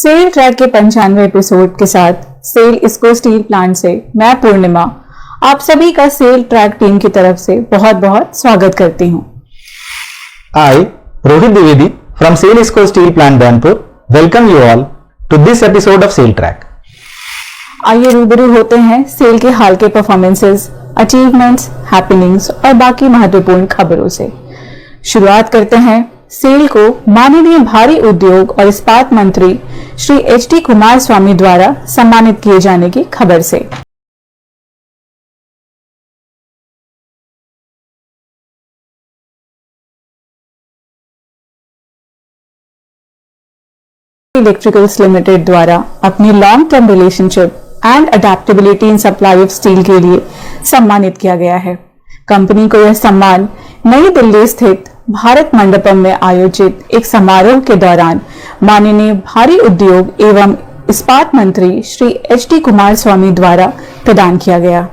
Cell track के 95 episode के साथ सेल इसको स्टील प्लांट से मैं पूर्णिमा आप सभी का सेल ट्रैक टीम की तरफ से बहुत बहुत स्वागत करती हूँ। I, Rohit Dwivedi from Sale Isco Steel Plant Burnpur, welcome you all to this episode of Sale Track. आइए रूबरू होते हैं सेल के हाल के परफॉर्मेंसेस, अचीवमेंट्स, हैपनिंग्स और बाकी महत्वपूर्ण खबरों से। शुरुआत करते हैं सेल को माननीय भारी उद्योग और इस्पात मंत्री श्री एच.डी. कुमारस्वामी द्वारा सम्मानित किए जाने की खबर से। इलेक्ट्रिकल्स लिमिटेड द्वारा अपनी long term relationship and adaptability in supply of steel के लिए सम्मानित किया गया है। कंपनी को यह सम्मान नई दिल्ली स्थित भारत मंडपम में आयोजित एक समारोह के दौरान माननीय भारी उद्योग एवं इस्पात मंत्री श्री एच.डी. कुमारस्वामी द्वारा प्रदान किया गया।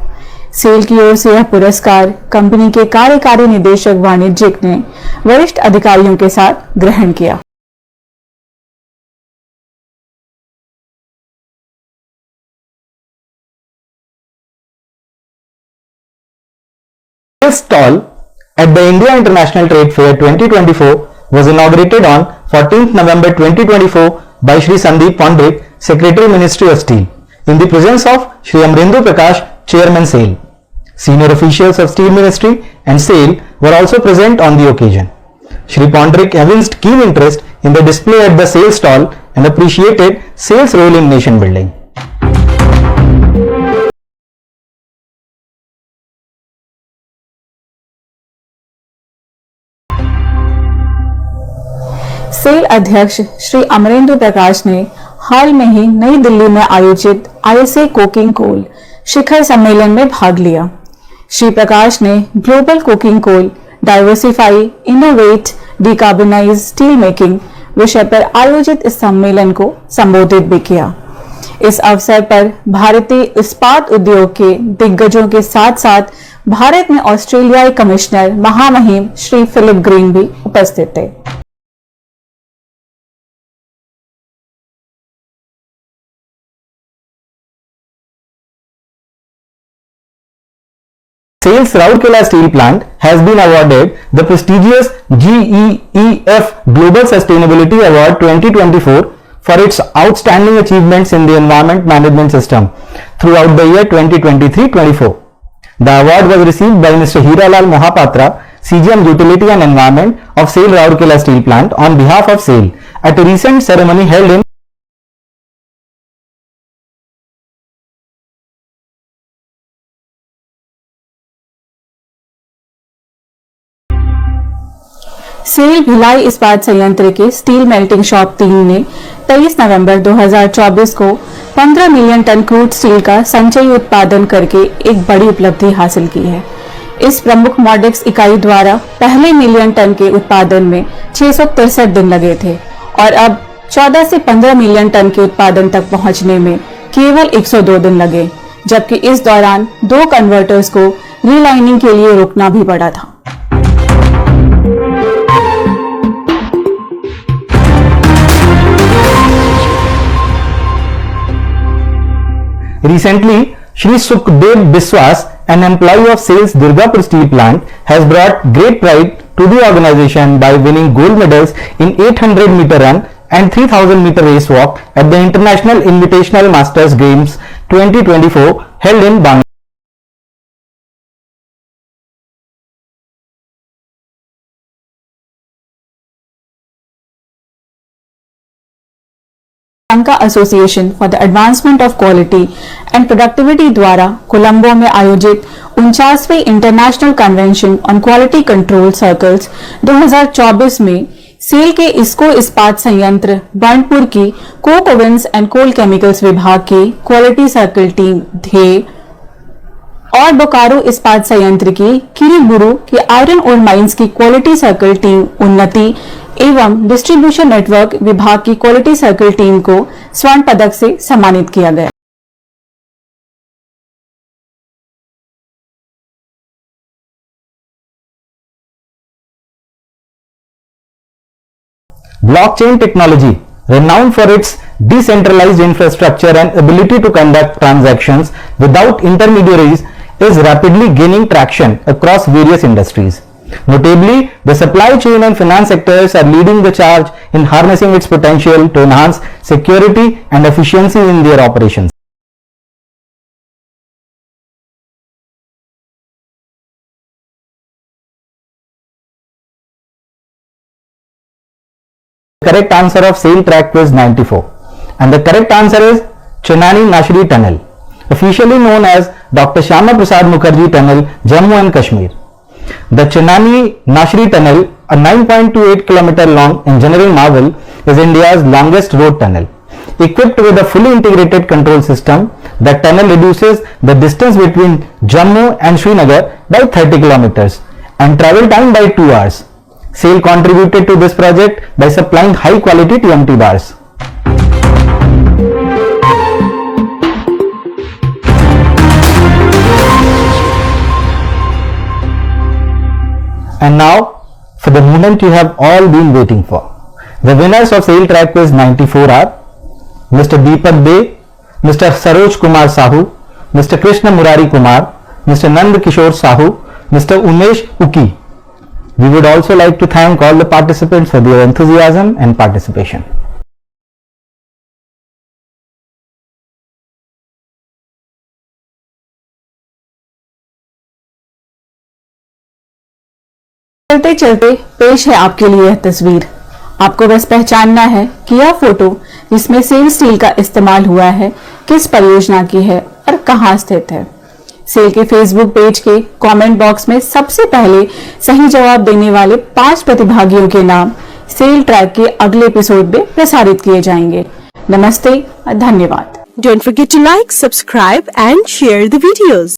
सेल की ओर से यह पुरस्कार कंपनी के कार्यकारी निदेशक वाणिज्यिक ने वरिष्ठ अधिकारियों के साथ ग्रहण किया। This stall at the India International Trade Fair 2024 was inaugurated on 14th November 2024 by Shri Sandeep Pondrik, Secretary Ministry of Steel, in the presence of Shri Amrendu Prakash, Chairman SAIL. Senior officials of Steel Ministry and SAIL were also present on the occasion. Shri Pondrik evinced keen interest in the display at the SAIL stall and appreciated SAIL's role in nation building. SAIL अध्यक्ष श्री अमरेंद्र प्रकाश ने हाल में ही नई दिल्ली में आयोजित ISA coking coal शिखर सम्मेलन में भाग लिया। श्री प्रकाश ने global coking coal diversify innovate decarbonise steel making विषय पर आयोजित इस सम्मेलन को संबोधित भी किया। इस अवसर पर भारतीय इस्पात उद्योग के दिग्गजों के साथ साथ भारत में ऑस्ट्रेलियाई कमिश्नर महामहिम श्री फिलिप ग्रीन भी उपस्थित थे। SAIL's Rourkela Steel Plant has been awarded the prestigious GEEF Global Sustainability Award 2024 for its outstanding achievements in the environment management system throughout the year 2023-24. The award was received by Mr. Hiralal Mohapatra, CGM Utility and Environment of SAIL Rourkela Steel Plant on behalf of SAIL at a recent ceremony held in SAIL Bhilai इस्पात संयंत्र के steel melting shop team ने 23 नवंबर 2024 को 15 million ton crude steel का संचयी उत्पादन करके एक बड़ी उपलब्धि हासिल की है। इस प्रमुख मॉडेक्स इकाई द्वारा पहले मिलियन टन के उत्पादन में 663 दिन लगे थे और अब 14 से 15 मिलियन टन के उत्पादन तक पहुंचने में केवल 102 दिन लगे, जबकि इस दौरान 2 कन्वर्टर्स को रीलाइनिंग के लिए रुकना भी पड़ा था। Recently, Shri Sukhdev Biswas, an employee of SAIL's Durgapur Steel Plant, has brought great pride to the organization by winning gold medals in 800 meter run and 3000 meter race walk at the International Invitational Masters Games 2024 held in Bangladesh. Sri Lanka association for the advancement of quality and productivity द्वारा कोलंबो में आयोजित 49वीं international convention on quality control circles 2024 में सेल के इस्को इस्पात संयंत्र बर्नपुर की coke ovens and coal chemicals विभाग की क्वालिटी सर्कल टीम ध्येय और बोकारो इस्पात संयंत्र की किरीबुरु की आयरन ओर माइंस की क्वालिटी सर्कल टीम उन्नति एवं डिस्ट्रीब्यूशन नेटवर्क विभाग की क्वालिटी सर्कल टीम को स्वर्ण पदक से सम्मानित किया गया। Blockchain technology renowned for its decentralized infrastructure and ability to conduct transactions without intermediaries, is rapidly gaining traction across various industries. Notably, the supply chain and finance sectors are leading the charge in harnessing its potential to enhance security and efficiency in their operations. Correct answer of SAIL track quiz 94, and the correct answer is Chenani Nashri Tunnel, officially known as Dr. Shyama Prasad Mukherjee Tunnel, Jammu and Kashmir. The Chenani Nashri Tunnel, a 9.28 km long engineering marvel, is India's longest road tunnel. Equipped with a fully integrated control system, the tunnel reduces the distance between Jammu and Srinagar by 30 kilometers and travel time by 2 hours. SAIL contributed to this project by supplying high quality TMT bars. And now, for the moment you have all been waiting for. The winners of SAIL Track Quiz 94 are Mr. Deepak Dey, Mr. Saroj Kumar Sahu, Mr. Krishna Murari Kumar, Mr. Nand Kishore Sahu, Mr. Umesh Uki. We would also like to thank all the participants for their enthusiasm and participation. चलते चलते पेश है आपके लिए यह तस्वीर। आपको बस पहचानना है कि यह फोटो जिसमें सेल स्टील का इस्तेमाल हुआ है किस परियोजना की है और कहां स्थित है। सेल के फेसबुक पेज के कमेंट बॉक्स में सबसे पहले सही जवाब देने वाले 5 प्रतिभागियों के नाम सेल ट्रैक के अगले एपिसोड में प्रसारित किए जाएंगे। नमस्ते और धन्यवाद। Don't forget to like, subscribe and share the videos.